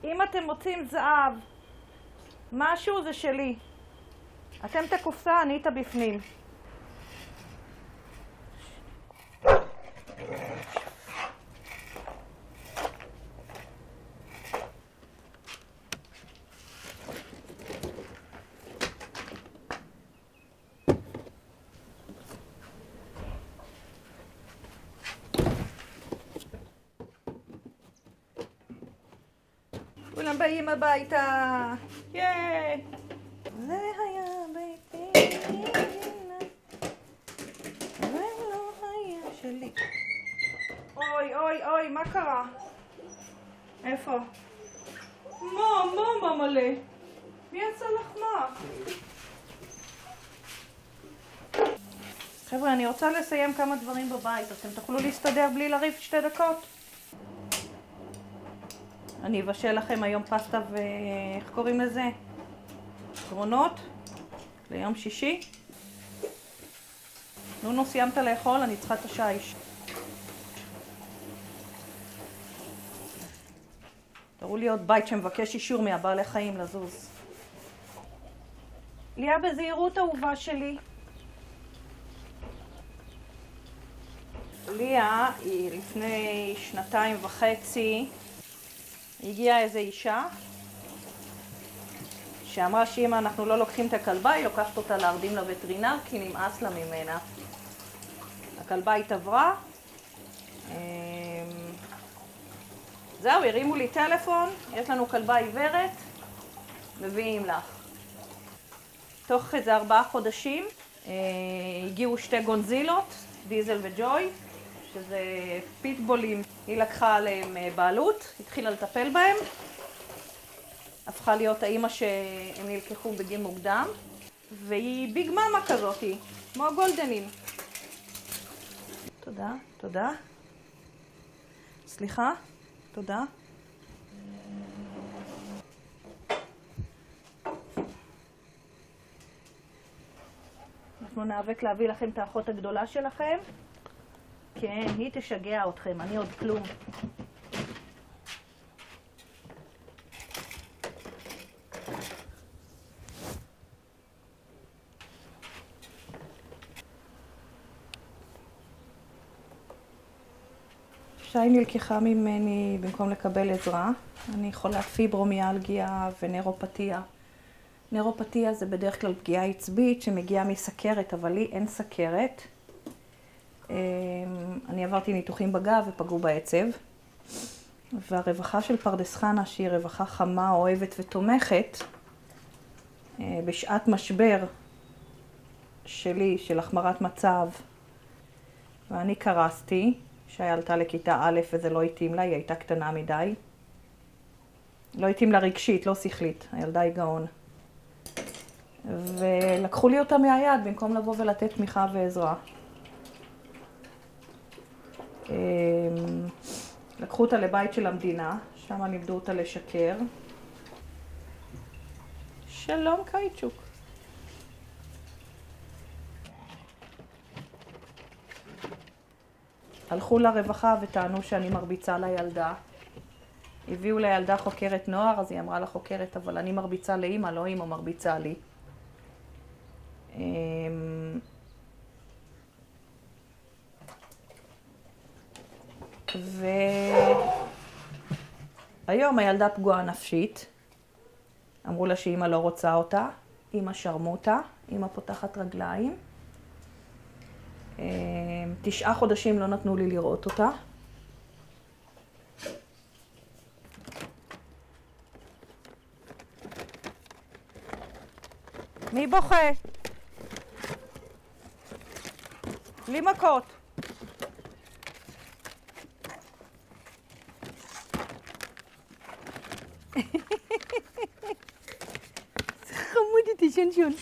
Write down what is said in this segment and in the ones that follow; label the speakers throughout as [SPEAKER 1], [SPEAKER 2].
[SPEAKER 1] אם אתם מוצאים זהב, משהו זה שלי. אתם את הקופסה, אני את הבפנים. כולם באים הביתה. ייי! זה היה ביתי, זה לא היה שלי. אוי, אוי, אוי, מה קרה? איפה? מה מלא? מי יצא לך מה? חבר'ה, אני רוצה לסיים כמה דברים בבית. אתם תוכלו להסתדר בלי לריב 2 דקות? אני אבשל לכם היום פסטה ואיך קוראים לזה? קרונות ליום שישי. נונו, סיימת לאכול? אני צריכה את השיש. תראו לי עוד בית שמבקש אישור מהבעלי חיים לזוז. ליה, בזהירות אהובה שלי. ליה היא לפני 2.5 הגיעה איזו אישה שאמרה שאם אנחנו לא לוקחים את הכלבה, היא לוקחת אותה להרדים לווטרינר כי נמאס לה ממנה. הכלבה התעברה. זהו, הרימו לי טלפון, יש לנו כלבה עיוורת, מביאים לך. תוך איזה 4 חודשים הגיעו 2 גונזילות, דיזל וג'וי, שזה פיטבולים. היא לקחה עליהם בעלות, התחילה לטפל בהם. הפכה להיות האמא שהם נלקחו בגיל מוקדם, והיא ביג מאמה כזאת, כמו הגולדנים. תודה, תודה. סליחה, תודה. אנחנו נאבק להביא לכם את האחות הגדולה שלכם. כן, היא תשגע אתכם, אני עוד כלום. שי נלקחה ממני במקום לקבל עזרה. אני חולת פיברומיאלגיה ונeuropatía. neuropatía זה בדרך כלל פגיעה עצבית שמגיעה מסכרת, אבל לי אין סכרת. אני עברתי ניתוחים בגב ופגעו בעצב. והרווחה של פרדס חנה, שהיא רווחה חמה, אוהבת ותומכת, בשעת משבר שלי, של החמרת מצב, ואני קרסתי, שעלתה לכיתה א' וזה לא התאים לה, היא הייתה קטנה מדי. לא התאים לה רגשית, לא שכלית, הילדה היא גאון. ולקחו לי אותה מהיד במקום לבוא ולתת תמיכה ועזרה. לקחו אותה לבית של המדינה, שם לימדו אותה לשקר. שלום קייצ'וק. הלכו לרווחה וטענו שאני מרביצה לילדה. הביאו לילדה חוקרת נוער, אז היא אמרה לחוקרת, אבל אני מרביצה לאמא, לא אמא מרביצה לי. והיום הילדה פגועה נפשית. אמרו לה שאמא לא רוצה אותה, אמא שרמוטה, אמא פותחת רגליים. 9 חודשים לא נתנו לי לראות אותה. מי בוכה? בלי מכות. זה חמוד אותי, שונשון.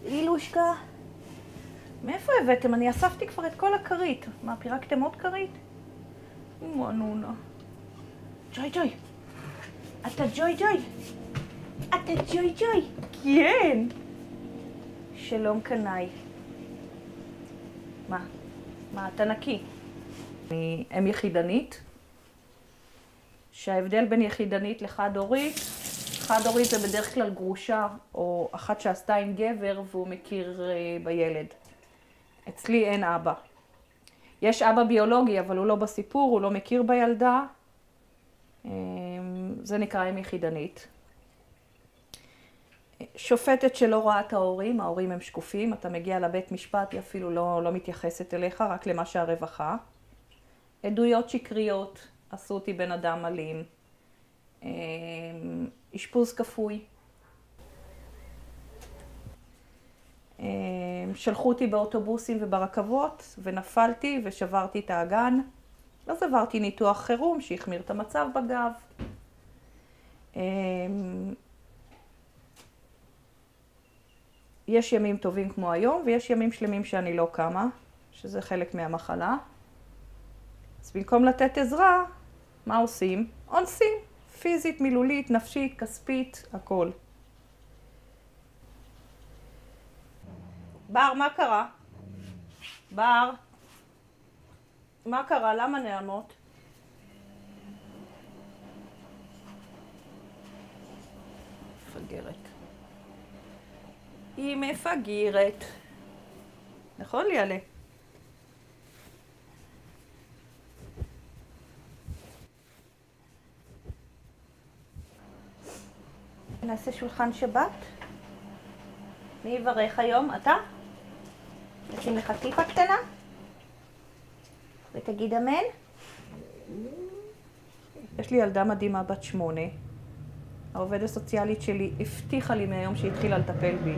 [SPEAKER 1] לילושקה, מאיפה הבאתם? אני אספתי כבר את כל הכרית. מה, פירקתם עוד כרית? נונה. ג'וי ג'וי. אתה ג'וי ג'וי. אתה ג'וי ג'וי. כן. שלום קנאי. מה? מה, אתה נקי? אני אם יחידנית, שההבדל בין יחידנית לחד-הורית, חד-הורית זה בדרך כלל גרושה, או אחת שעשתה עם גבר והוא מכיר בילד. אצלי אין אבא. יש אבא ביולוגי, אבל הוא לא בסיפור, הוא לא מכיר בילדה. זה נקרא אם יחידנית. שופטת שלא רואה את ההורים, ההורים הם שקופים, אתה מגיע לבית משפט, היא אפילו לא מתייחסת אליך, רק למה שהרווחה. עדויות שקריות, עשו אותי בן אדם אלים. אשפוז כפוי. שלחו אותי באוטובוסים וברכבות, ונפלתי ושברתי את האגן. אז עברתי ניתוח חירום שהחמיר את המצב בגב. יש ימים טובים כמו היום, ויש ימים שלמים שאני לא קמה, שזה חלק מהמחלה. אז במקום לתת עזרה, מה עושים? אונסים. פיזית, מילולית, נפשית, כספית, הכל. בר, מה קרה? בר, מה קרה? למה נעמות? מפגרת. היא מפגרת. נכון ליאלה? נעשה שולחן שבת. מי יברך היום? אתה? נשים לך טיפה קטנה? ותגיד אמן. יש לי ילדה מדהימה בת 8. העובדת הסוציאלית שלי הבטיחה לי מהיום שהיא התחילה לטפל בי,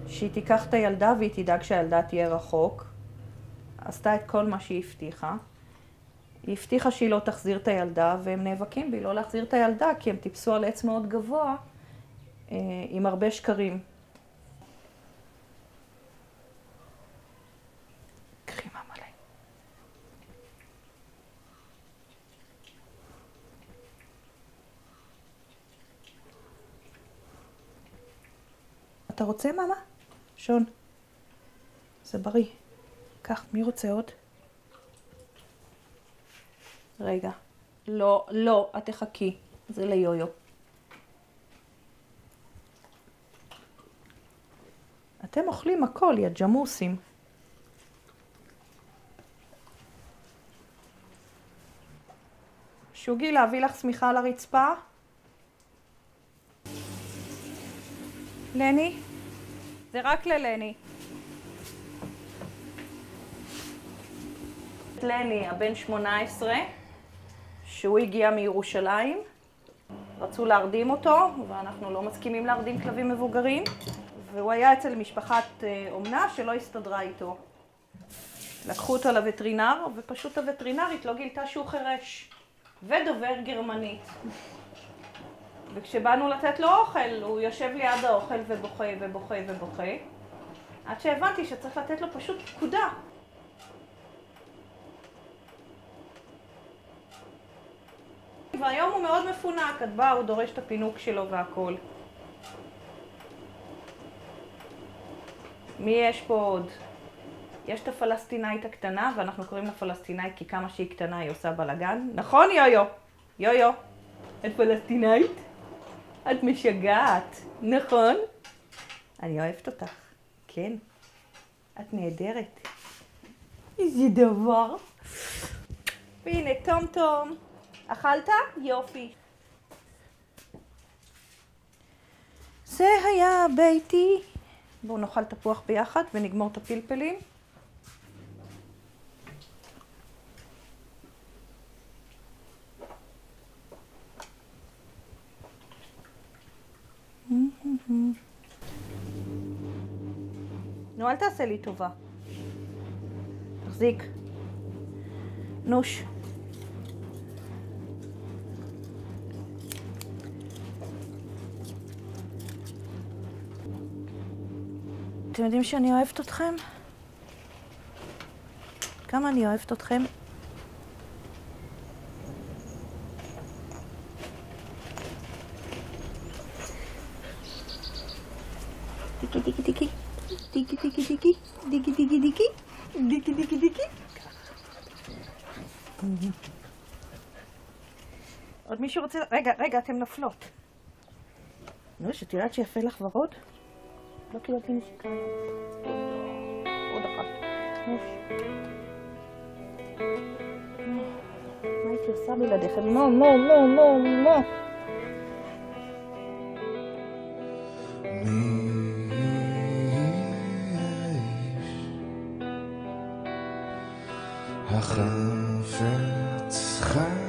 [SPEAKER 1] שהיא תיקח את הילדה והיא תדאג שהילדה תהיה רחוק. עשתה את כל מה שהיא הבטיחה. היא הבטיחה שהיא לא תחזיר את הילדה, והם נאבקים בי לא להחזיר את הילדה, כי הם טיפסו על עץ מאוד גבוה עם הרבה שקרים. קחי ממלא. אתה רוצה, מאמה? שון. זה בריא. קח, מי רוצה עוד? רגע. לא, לא, את תחכי. זה ליויו. אתם אוכלים הכל, יא ג'מוסים. שוגי, להביא לך שמיכה על הרצפה? לני? זה רק ללני. לני, הבן 18, שהוא הגיע מירושלים. רצו להרדים אותו, ואנחנו לא מסכימים להרדים כלבים מבוגרים. והוא היה אצל משפחת אומנה שלא הסתדרה איתו. לקחו אותו לווטרינר, ופשוט הווטרינרית לא גילתה שהוא חירש. ודובר גרמנית. וכשבאנו לתת לו אוכל, הוא יושב ליד האוכל ובוכה ובוכה ובוכה. עד שהבנתי שצריך לתת לו פשוט פקודה. והיום הוא מאוד מפונק, את באה, הוא דורש את הפינוק שלו והכל. מי יש פה עוד? יש את הפלסטינאית הקטנה, ואנחנו קוראים לה פלסטינאית כי כמה שהיא קטנה היא עושה בלגן. נכון, יויו? יויו, את פלסטינאית? את משגעת, נכון? אני אוהבת אותך, כן. את נהדרת. איזה דבר. והנה, טום טום. אכלת? יופי. זה היה ביתי. בואו נאכל תפוח ביחד ונגמור את הפלפלים. נו, אל תעשה לי טובה. תחזיק. נוש. אתם יודעים שאני אוהבת אתכם? כמה אני אוהבת אתכם? דיקי דיקי דיקי, דיקי דיקי דיקי, דיקי דיקי דיקי, דיקי דיקי דיקי. עוד מישהו רוצה? רגע, אתם נפלות. נו, שתדעת שיפה לך ורוד? לא קיבלתי נשיקה. עוד אחת. מה הייתי עושה בלעדיכם? לא.
[SPEAKER 2] החפץ חיים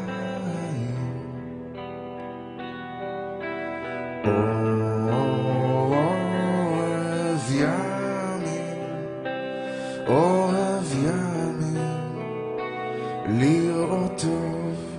[SPEAKER 2] אוהב ימים לראות טוב